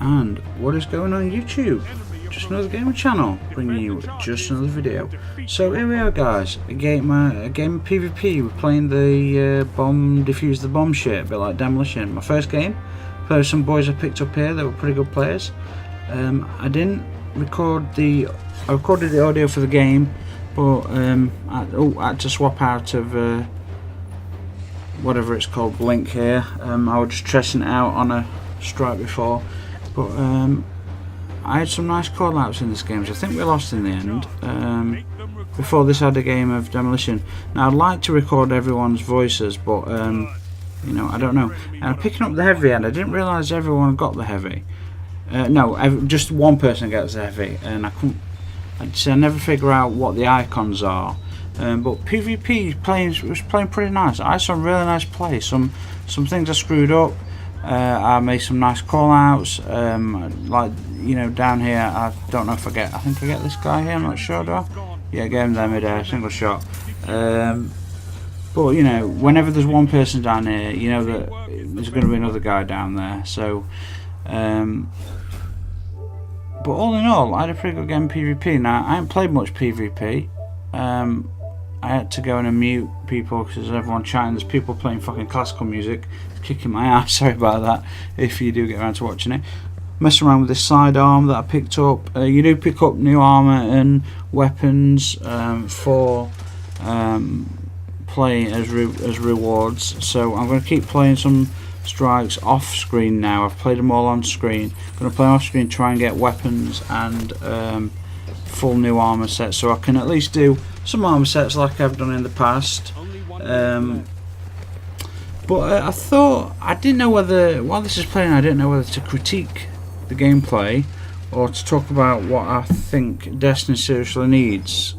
And what is going on YouTube? Just another gamer channel, bringing you just another video. So here we are, guys. A game of PvP. We're playing the bomb, defuse the bomb shit, a bit like Demolition. My first game. Played with some boys I picked up here. They were pretty good players. I didn't record I recorded the audio for the game, but I had to swap out of whatever it's called, link here. I was just testing it out on a strike before, but I had some nice call outs in this game, so I think we lost in the end. Before this I had a game of Demolition. Now I'd like to record everyone's voices, but you know, I don't know. And picking up the heavy, and I didn't realise everyone got the heavy. No, just one person gets the heavy, and I never figure out what the icons are. But PvP was playing pretty nice. I had some really nice play. Some things I screwed up. I made some nice call outs. Like, you know, down here, I don't know if I think I get this guy here. I'm not sure, do I? Yeah, get him there mid-air, single shot. But you know, whenever there's one person down here, you know that there's going to be another guy down there. So, but all in all, I had a pretty good game of PvP. Now I haven't played much PvP. I had to go and mute people because there's everyone chatting. There's people playing fucking classical music. It's kicking my ass. Sorry about that. If you do get around to watching it, mess around with this sidearm that I picked up. You do pick up new armor and weapons for playing as rewards. So I'm going to keep playing some strikes off screen now. I've played them all on screen. I'm going to play off screen, try and get weapons and full new armor sets, so I can at least do some armor sets like I've done in the past. But I thought, I didn't know whether, while this is playing, I didn't know whether to critique the gameplay or to talk about what I think Destiny seriously needs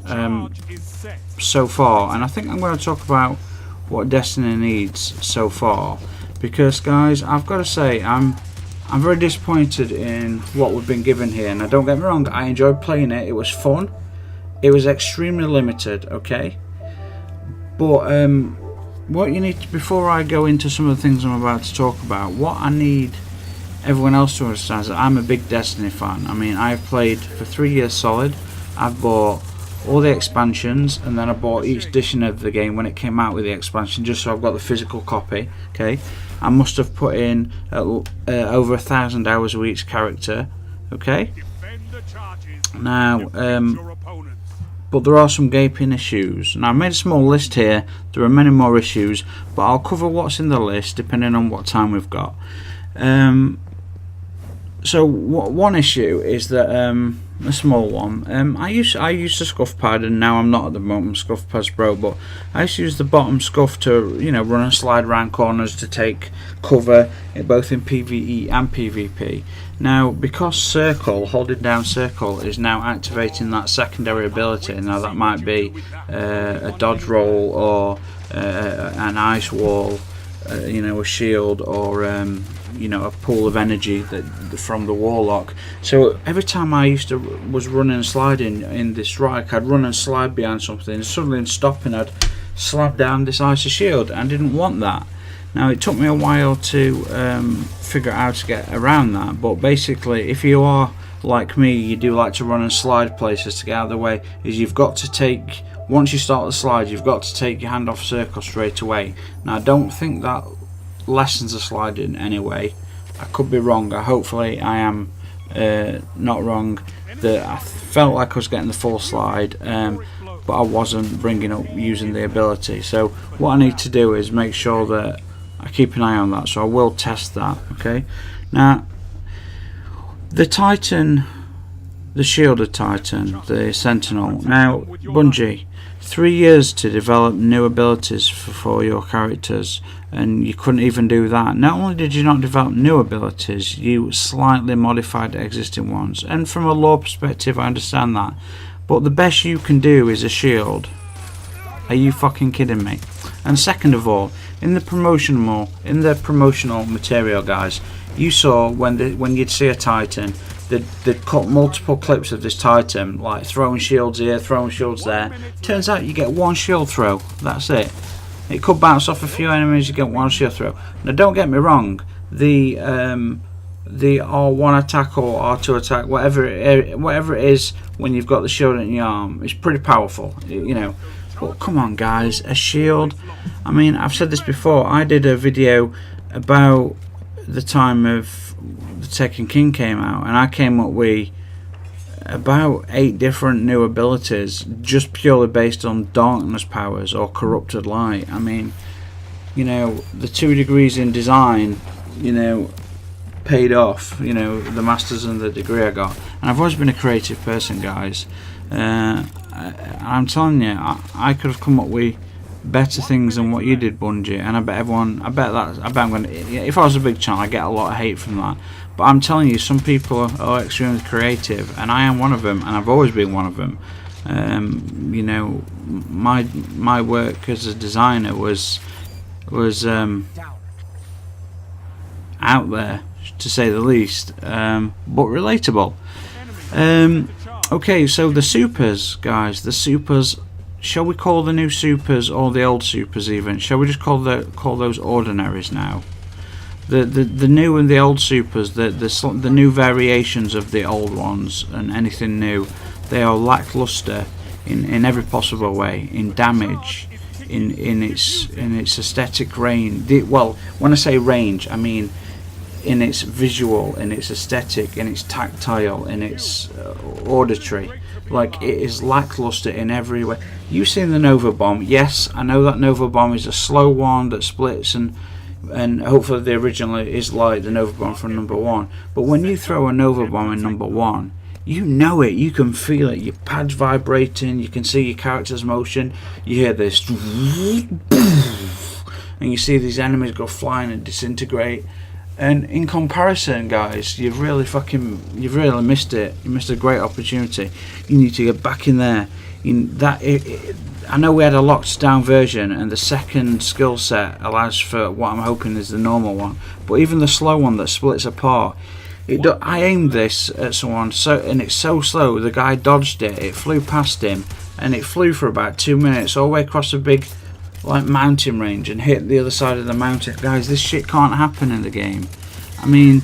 so far. And I think I'm going to talk about what Destiny needs so far, because guys, I've got to say, I'm very disappointed in what we've been given here. Now don't get me wrong, I enjoyed playing it. It was fun. It was extremely limited, okay? But what you need to, before I go into some of the things I'm about to talk about, what I need everyone else to understand is that I'm a big Destiny fan. I mean, I've played for 3 years solid. I've bought all the expansions, and then I bought each edition of the game when it came out with the expansion, just so I've got the physical copy. Okay, I must have put in over 1,000 hours with each character. Okay, now but there are some gaping issues. Now I made a small list here. There are many more issues, but I'll cover what's in the list depending on what time we've got. So one issue is that a small one. I used the scuff pad, and now I'm not at the moment. Scuff pad's broke, but I used to use the bottom scuff to, you know, run and slide around corners to take cover, both in PvE and PvP. Now, because circle, holding down circle, is now activating that secondary ability. Now that might be a dodge roll or an ice wall, you know, a shield, or you know, a pool of energy from the warlock. So every time I was running and sliding in this strike, I'd run and slide behind something, and suddenly in stopping I'd slap down this icy shield. I didn't want that. Now it took me a while to figure out how to get around that, but basically, if you are like me, you do like to run and slide places to get out of the way, is you've got to take, once you start the slide, you've got to take your hand off circle straight away. Now I don't think that lessens the sliding anyway. I could be wrong. Hopefully I am not wrong. That I felt like I was getting the full slide, but I wasn't bringing up using the ability. So what I need to do is make sure that I keep an eye on that, so I will test that. Okay, now the Titan, the shielded Titan, the Sentinel. Now Bungie, 3 years to develop new abilities for your characters, and you couldn't even do that. Not only did you not develop new abilities, you slightly modified existing ones. And from a lore perspective, I understand that, but the best you can do is a shield. Are you fucking kidding me? And second of all, in the promotional material, guys, you saw when you'd see a Titan, they'd cut multiple clips of this Titan, like throwing shields here, throwing shields there. Turns out you get one shield throw. That's it. It could bounce off a few enemies, you get one shield throw. Now don't get me wrong, the the R1 attack or R2 attack, whatever it is, when you've got the shield in your arm, it's pretty powerful, you know. But come on guys, a shield. I mean, I've said this before, I did a video about the time of the Tekken King came out, and I came up with about 8 different new abilities just purely based on darkness powers or corrupted light. I mean, you know, the 2 degrees in design, you know, paid off, you know, the masters and the degree I got. And I've always been a creative person, guys. I'm telling you, I could have come up with better things than what you did, Bungie, and I bet I'm gonna, if I was a big channel, I get a lot of hate from that. But I'm telling you, some people are extremely creative, and I am one of them, and I've always been one of them. You know, my work as a designer was out there, to say the least, but relatable. Okay, so the supers, guys, the supers. Shall we call the new supers, or the old supers even? Shall we just call those ordinaries now? The new and the old supers, the new variations of the old ones, and anything new, they are lackluster in every possible way, in damage, in its aesthetic range. Well, when I say range, I mean in its visual, in its aesthetic, in its tactile, in its auditory. Like, it is lackluster in every way. You've seen the Nova Bomb. Yes, I know that Nova Bomb is a slow one that splits, and hopefully the original is like the Nova Bomb from number 1. But when you throw a Nova Bomb in number 1, you know it, you can feel it, your pad's vibrating, you can see your character's motion, you hear this, and you see these enemies go flying and disintegrate. And in comparison, guys, you've really missed it. You missed a great opportunity. You need to get back in there. I know we had a locked down version, and the second skill set allows for what I'm hoping is the normal one. But even the slow one that splits apart, I aimed this at someone, and it's so slow. The guy dodged it. It flew past him, and it flew for about 2 minutes all the way across a big, like, mountain range and hit the other side of the mountain. Guys, this shit can't happen in the game. I mean,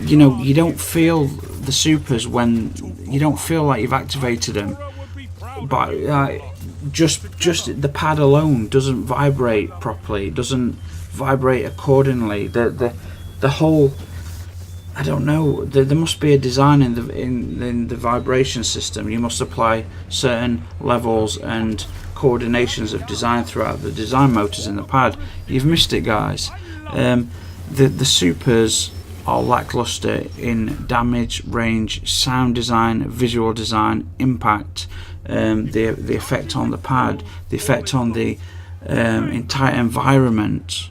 you know, you don't feel the supers when you don't feel like you've activated them, but just the pad alone doesn't vibrate properly. It doesn't vibrate accordingly. The whole, I don't know, there must be a design in the vibration system. You must apply certain levels and coordinations of design throughout the design motors in the pad. You've missed it, guys. The supers are lackluster in damage, range, sound design, visual design, impact, the effect on the pad, the effect on the entire environment.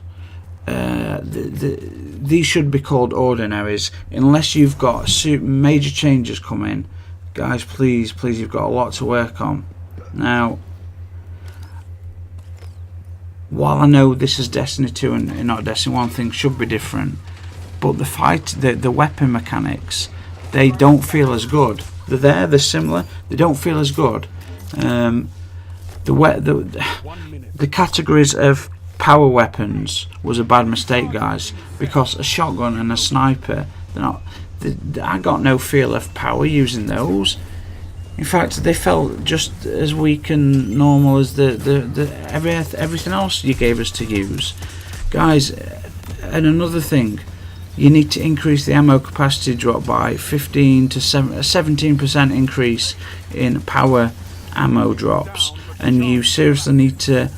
These should be called ordinaries, unless you've got major changes coming. Guys, please, you've got a lot to work on. Now, while I know this is Destiny 2 and not Destiny 1, things should be different, but the weapon mechanics, they don't feel as good. They're there, they're similar, they don't feel as good. The categories of power weapons was a bad mistake, guys, because a shotgun and a sniper, I got no feel of power using those. In fact, they felt just as weak and normal as everything else you gave us to use, guys. And another thing, you need to increase the ammo capacity drop by 15 to 17% increase in power ammo drops, and you seriously need to.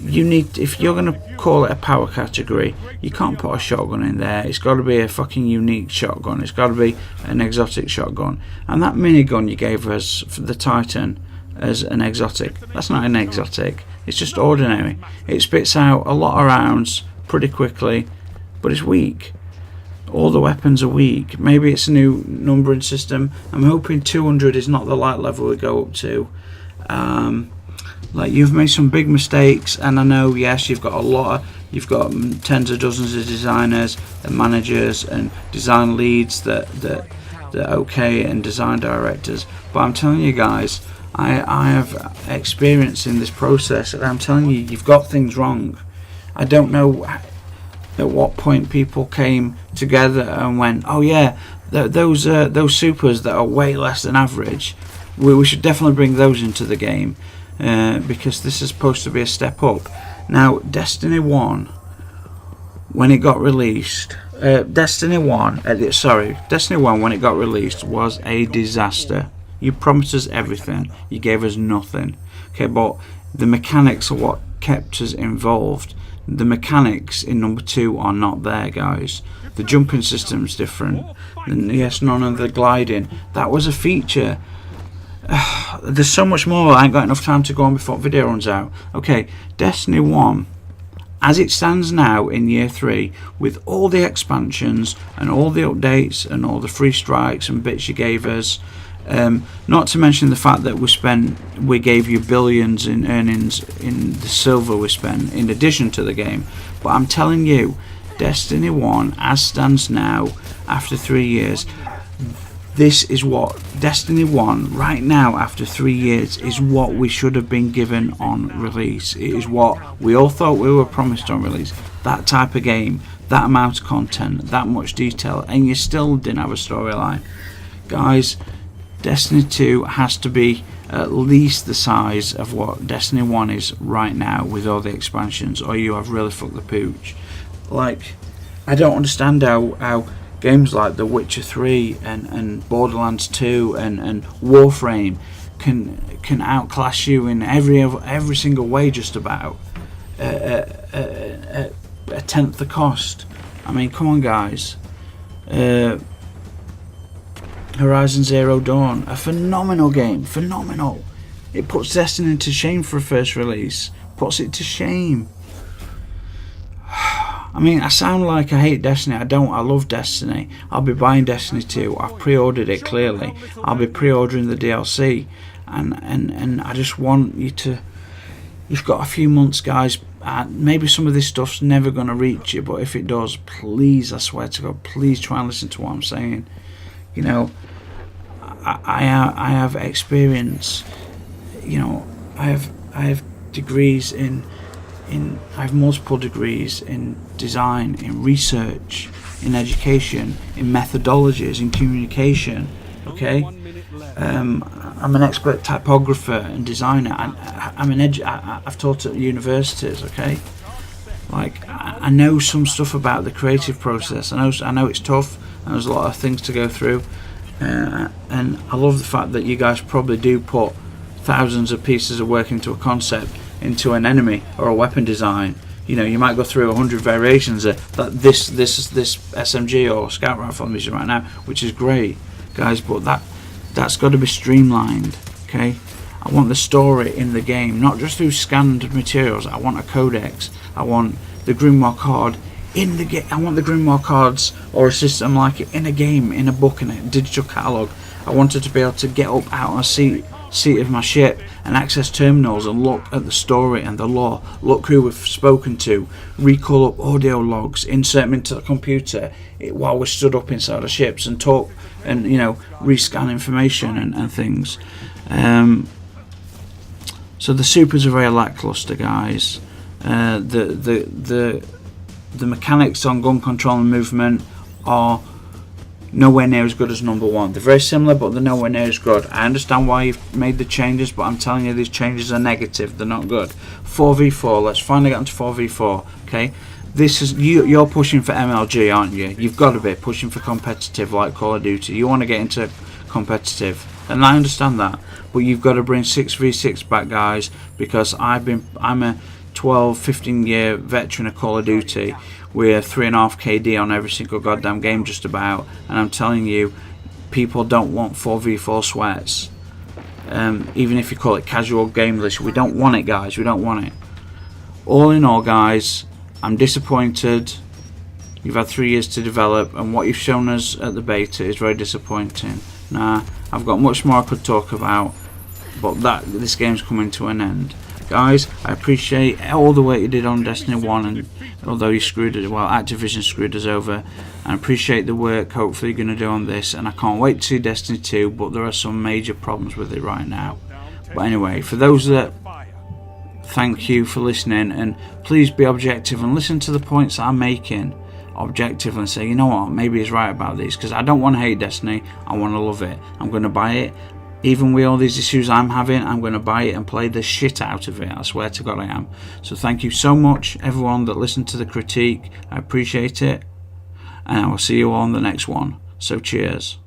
If you're going to call it a power category, you can't put a shotgun in there. It's got to be a fucking unique shotgun. It's got to be an exotic shotgun. And that minigun you gave us for the Titan as an exotic, that's not an exotic. It's just ordinary. It spits out a lot of rounds pretty quickly, but it's weak. All the weapons are weak. Maybe it's a new numbering system. I'm hoping 200 is not the light level we go up to. Like, you've made some big mistakes, and I know, yes, you've got tens of dozens of designers and managers and design leads that okay, and design directors, but I'm telling you guys, I have experience in this process, and I'm telling you, you've got things wrong. I don't know at what point people came together and went, oh yeah, those supers that are way less than average, we should definitely bring those into the game, because this is supposed to be a step up. Now, Destiny 1, when it got released, Destiny 1 when it got released was a disaster. You promised us everything, you gave us nothing. Okay, but the mechanics are what kept us involved. The mechanics in number 2 are not there, guys. The jumping system's different. And yes, none of the gliding. That was a feature. There's so much more. I ain't got enough time to go on before the video runs out. Okay, Destiny 1, as it stands now in year 3, with all the expansions and all the updates and all the free strikes and bits you gave us, not to mention the fact that we gave you billions in earnings in the silver we spent in addition to the game. But I'm telling you, Destiny 1 as stands now after 3 years, this is what Destiny 1 right now after 3 years is what we should have been given on release. It is what we all thought we were promised on release. That type of game, that amount of content, that much detail, and you still didn't have a storyline. Guys, Destiny 2 has to be at least the size of what Destiny 1 is right now with all the expansions, or you have really fucked the pooch. Like, I don't understand how games like The Witcher 3 and Borderlands 2 and Warframe can outclass you in every single way, just about a tenth the cost. I mean, come on, guys. Horizon Zero Dawn, a phenomenal game, phenomenal. It puts Destiny to shame for a first release, puts it to shame. I mean, I sound like I hate Destiny. I don't. I love Destiny. I'll be buying Destiny 2. I've pre-ordered it, clearly. I'll be pre-ordering the DLC, and I just want you to. You've got a few months, guys. Maybe some of this stuff's never going to reach you, but if it does, please, I swear to God, please try and listen to what I'm saying. You know, I have experience. You know, I have degrees in I have multiple degrees in design, in research, in education, in methodologies, in communication. Okay, I'm an expert typographer and designer. I've taught at universities. Okay, like I know some stuff about the creative process. I know it's tough. And there's a lot of things to go through, and I love the fact that you guys probably do put thousands of pieces of work into a concept, into an enemy or a weapon design. You know, you might go through 100 variations of that this SMG or scout rifle I'm using right now, which is great, guys. But that's got to be streamlined. Okay, I want the story in the game, not just through scanned materials. I want a codex. I want the Grimoire card in the game. I want the Grimoire cards or a system like it in a game, in a book, in a digital catalogue. I wanted to be able to get up out on a seat of my ship and access terminals and look at the story and the lore, look who we've spoken to, recall up audio logs, insert them into the computer while we're stood up inside our ships and talk and, you know, rescan information and things. So the supers are very lackluster, guys. The mechanics on gun control and movement are nowhere near as good as number 1. They're very similar, but they're nowhere near as good. I understand why you've made the changes, but I'm telling you, these changes are negative. They're not good. 4v4. Let's finally get into 4v4. Okay, this is you're pushing for MLG, aren't you? You've got to be pushing for competitive, like Call of Duty. You want to get into competitive, and I understand that, but you've got to bring 6v6 back, guys, because I'm a 12-15 year veteran of Call of Duty. We're 3.5 KD on every single goddamn game just about, and I'm telling you, people don't want 4v4 sweats. Even if you call it casual gameless, we don't want it, guys. We don't want it. All in all, guys, I'm disappointed. You've had 3 years to develop, and what you've shown us at the beta is very disappointing. I've got much more I could talk about, but this game's coming to an end. Guys, I appreciate all the work you did on Destiny 1, and although you screwed it, well, Activision screwed us over, and I appreciate the work hopefully you're going to do on this, and I can't wait to see Destiny 2, but there are some major problems with it right now. But anyway, for those that thank you for listening, and please be objective and listen to the points that I'm making objective and say, you know what, maybe he's right about these, because I don't want to hate Destiny, I want to love it. I'm going to buy it. Even with all these issues I'm having, I'm going to buy it and play the shit out of it. I swear to God I am. So thank you so much, everyone that listened to the critique. I appreciate it. And I will see you all on the next one. So cheers.